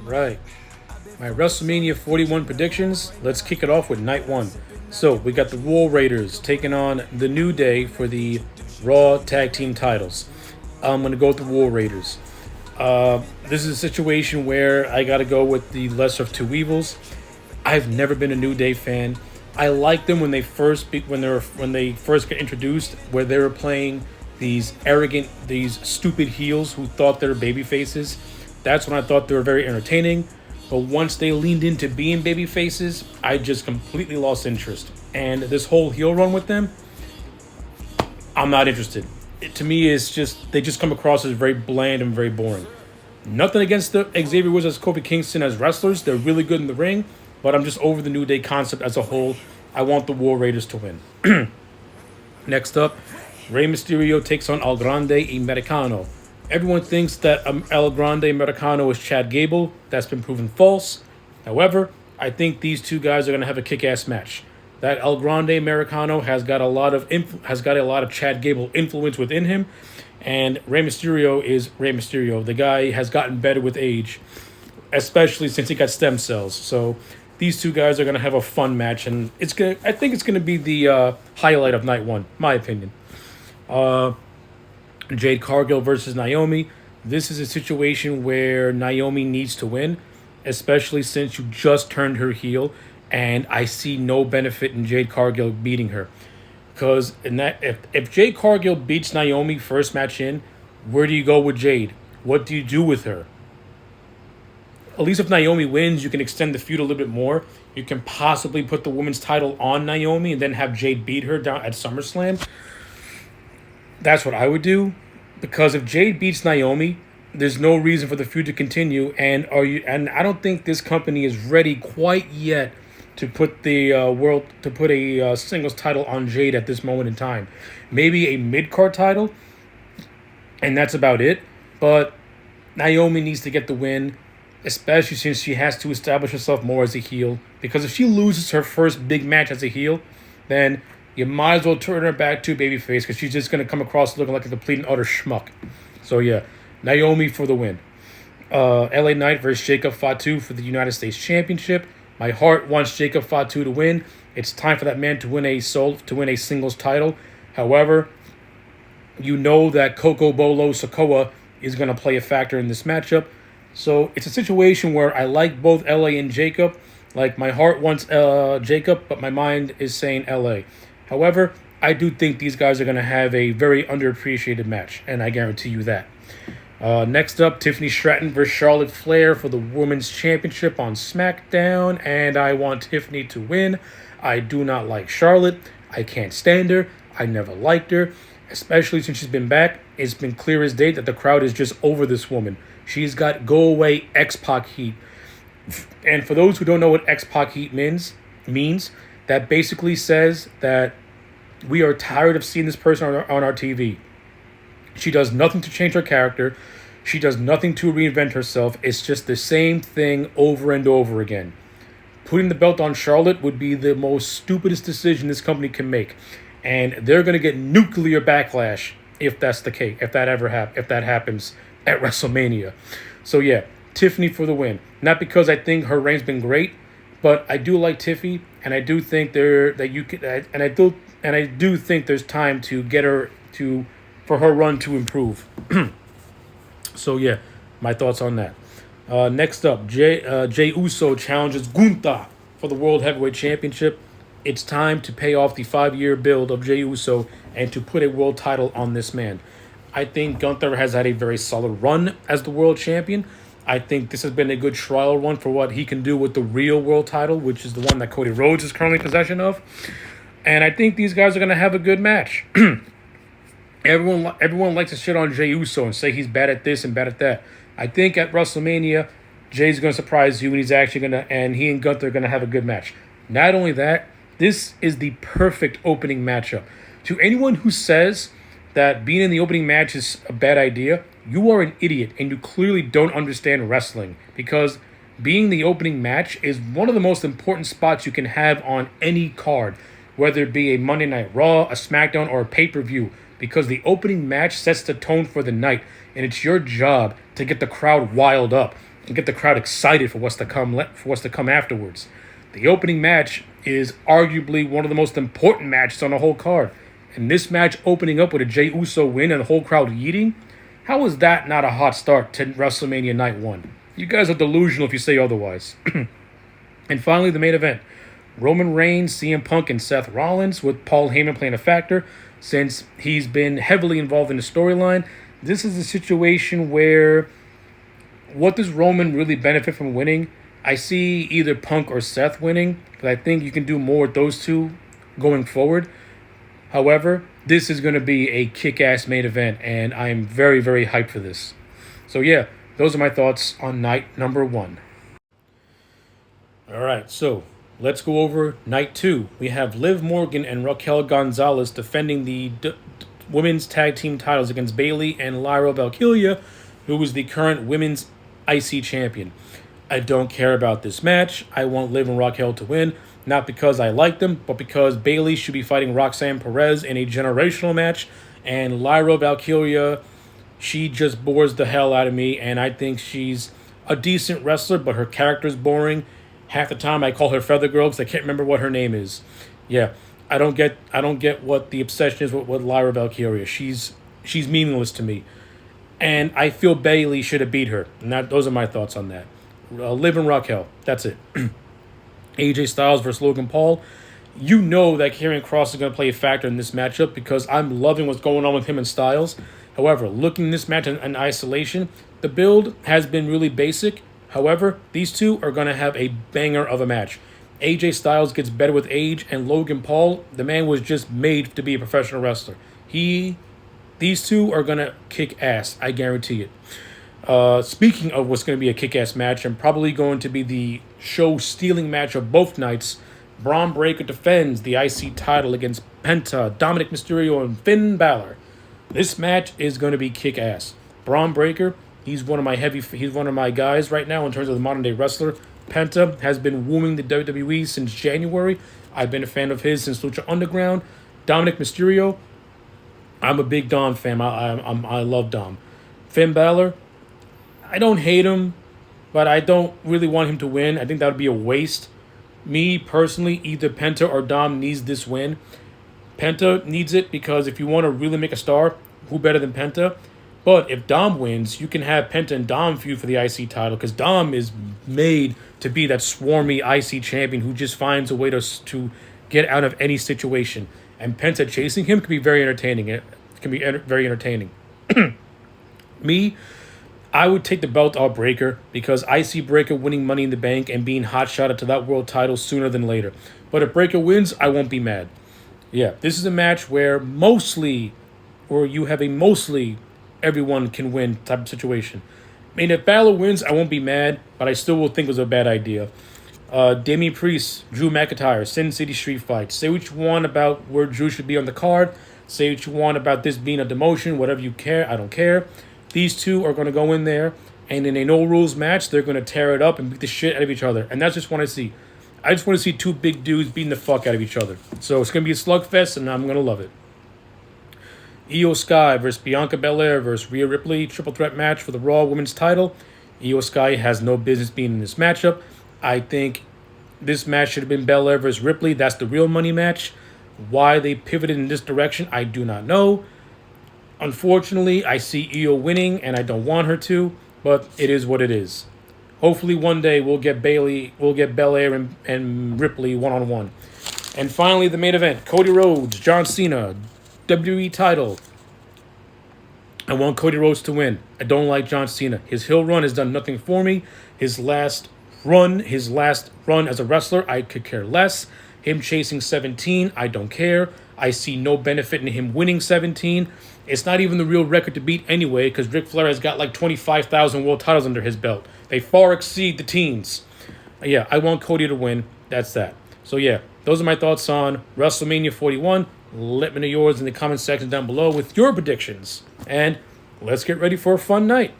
Right. My WrestleMania 41 predictions. Let's kick it off with night one. So we got the War Raiders taking on the New Day for the Raw Tag Team titles. I'm gonna go with the War Raiders. This is a situation where I gotta go with the lesser of two evils. I've never been a New Day fan. I liked them when when they first got introduced, where they were playing these arrogant, these stupid heels who thought they were baby faces. That's when I thought they were very entertaining. But once they leaned into being baby faces, I just completely lost interest. And this whole heel run with them, I'm not interested. To me, it's just they just come across as very bland and very boring. Nothing against the Xavier Woods as Kofi Kingston as wrestlers; they're really good in the ring. But I'm just over the New Day concept as a whole. I want the War Raiders to win. Next up, Rey Mysterio takes on El Grande Americano. Everyone thinks that El Grande Americano is Chad Gable. That's been proven false. However, I think these two guys are going to have a kick-ass match. That El Grande Americano has got a lot of Chad Gable influence within him, and Rey Mysterio is Rey Mysterio. The guy has gotten better with age, especially since he got stem cells. So these two guys are going to have a fun match, and I think it's going to be the highlight of night one, my opinion. Jade Cargill versus Naomi. This is a situation where Naomi needs to win, especially since you just turned her heel, and I see no benefit in Jade Cargill beating her. Because if Jade Cargill beats Naomi first match in, where do you go with Jade? What do you do with her? At least if Naomi wins, you can extend the feud a little bit more. You can possibly put the women's title on Naomi and then have Jade beat her down at SummerSlam. That's what I would do, because if Jade beats Naomi, there's no reason for the feud to continue. And I don't think this company is ready quite yet to put a singles title on Jade at this moment in time. Maybe a mid card title, and that's about it. But Naomi needs to get the win, especially since she has to establish herself more as a heel. Because if she loses her first big match as a heel, then you might as well turn her back to babyface, because she's just going to come across looking like a complete and utter schmuck. So yeah, Naomi for the win. LA Knight versus Jacob Fatu for the United States Championship. My heart wants Jacob Fatu to win. It's time for that man to win a singles title. However, you know that Coco Bolo Sokoa is going to play a factor in this matchup. So it's a situation where I like both LA and Jacob. Like, my heart wants Jacob, but my mind is saying LA. However, I do think these guys are going to have a very underappreciated match, and I guarantee you that. Next up, Tiffany Stratton versus Charlotte Flair for the Women's Championship on SmackDown, and I want Tiffany to win. I do not like Charlotte. I can't stand her. I never liked her, especially since she's been back. It's been clear as day that the crowd is just over this woman. She's got go-away X-Pac heat. And for those who don't know what X-Pac heat means, that basically says that we are tired of seeing this person on our TV. She does nothing to change her character. She does nothing to reinvent herself. It's just the same thing over and over again. Putting the belt on Charlotte would be the most stupidest decision this company can make. And they're going to get nuclear backlash if that's the case, if that happens at WrestleMania. So yeah, Tiffany for the win. Not because I think her reign's been great, but I do like Tiffy, and I do think I do think there's time to get her for her run to improve. So yeah, my thoughts on that. Next up, Jey Uso challenges Gunther for the World Heavyweight Championship. It's time to pay off the 5-year build of Jey Uso and to put a world title on this man. I think Gunther has had a very solid run as the world champion. I think this has been a good trial run for what he can do with the real world title, which is the one that Cody Rhodes is currently in possession of. And I think these guys are going to have a good match. Everyone likes to shit on Jey Uso and say he's bad at this and bad at that. I think at WrestleMania, Jay's going to surprise you, and he and Gunther are going to have a good match. Not only that, this is the perfect opening matchup. To anyone who says that being in the opening match is a bad idea, you are an idiot, and you clearly don't understand wrestling, because being the opening match is one of the most important spots you can have on any card, whether it be a Monday Night Raw, a SmackDown, or a pay-per-view, because the opening match sets the tone for the night, and it's your job to get the crowd riled up. and get the crowd excited for what's to come afterwards. The opening match is arguably one of the most important matches on the whole card. And this match opening up with a Jey Uso win and the whole crowd yeeting, how is that not a hot start to WrestleMania Night 1? You guys are delusional if you say otherwise. And finally, the main event. Roman Reigns, CM Punk, and Seth Rollins, with Paul Heyman playing a factor, since he's been heavily involved in the storyline. This is a situation where, what does Roman really benefit from winning? I see either Punk or Seth winning, but I think you can do more with those two going forward. However, this is going to be a kick-ass main event, and I am very, very hyped for this. So yeah, those are my thoughts on night number 1. All right, so let's go over night 2. We have Liv Morgan and Raquel Gonzalez defending the women's tag team titles against Bayley and Lyra Valkyria, who is the current women's IC champion. I don't care about this match. I want Liv and Raquel to win, not because I like them, but because Bayley should be fighting Roxanne Perez in a generational match, and Lyra Valkyria, she just bores the hell out of me, and I think she's a decent wrestler, but her character's boring. Half the time I call her Feather Girl because I can't remember what her name is. Yeah, I don't get what the obsession is with Lyra Valkyria. She's meaningless to me, and I feel Bayley should have beat her. And those are my thoughts on that. Liv and Raquel, that's it. AJ Styles versus Logan Paul. You know that Karrion Kross is going to play a factor in this matchup because I'm loving what's going on with him and Styles. However, looking at this match in isolation, the build has been really basic. However, these two are going to have a banger of a match. AJ Styles gets better with age, and Logan Paul, the man was just made to be a professional wrestler. These two are going to kick ass, I guarantee it. Speaking of what's going to be a kick-ass match, and probably going to be the show-stealing match of both nights, Braun Breaker defends the IC title against Penta, Dominic Mysterio, and Finn Balor. This match is going to be kick-ass. Braun Breaker, he's one of my guys right now in terms of the modern-day wrestler. Penta has been wooing the WWE since January. I've been a fan of his since Lucha Underground. Dominic Mysterio, I'm a big Dom fan. I love Dom. Finn Balor, I don't hate him, but I don't really want him to win. I think that would be a waste. Me, personally, either Penta or Dom needs this win. Penta needs it because if you want to really make a star, who better than Penta? But if Dom wins, you can have Penta and Dom feud for the IC title because Dom is made to be that swarmy IC champion who just finds a way to get out of any situation. And Penta chasing him can be very entertaining. It can be very entertaining. Me, I would take the belt off Breaker because I see Breaker winning Money in the Bank and being hot-shotted to that world title sooner than later. But if Breaker wins, I won't be mad. Yeah, this is a match where you have a mostly everyone can win type of situation. I mean, if Balor wins, I won't be mad, but I still will think it was a bad idea. Damian Priest, Drew McIntyre, Sin City Street Fight. Say what you want about where Drew should be on the card. Say what you want about this being a demotion, whatever you care. I don't care. These two are going to go in there, and in a no-rules match, they're going to tear it up and beat the shit out of each other. And that's just what I see. I just want to see two big dudes beating the fuck out of each other. So it's going to be a slugfest, and I'm going to love it. Io Sky versus Bianca Belair versus Rhea Ripley. Triple threat match for the Raw Women's title. Io Sky has no business being in this matchup. I think this match should have been Belair versus Ripley. That's the real money match. Why they pivoted in this direction, I do not know. Unfortunately, I see Io winning, and I don't want her to, but it is what it is. Hopefully one day we'll get Belair and Ripley one-on-one. And finally, the main event, Cody Rhodes, John Cena, WWE title. I want Cody Rhodes to win. I don't like John Cena. His heel run has done nothing for me. His last run as a wrestler, I could care less. Him chasing 17, I don't care. I see no benefit in him winning 17. It's not even the real record to beat anyway, because Ric Flair has got like 25,000 world titles under his belt. They far exceed the teens. Yeah, I want Cody to win. That's that. So yeah, those are my thoughts on WrestleMania 41. Let me know yours in the comment section down below with your predictions. And let's get ready for a fun night.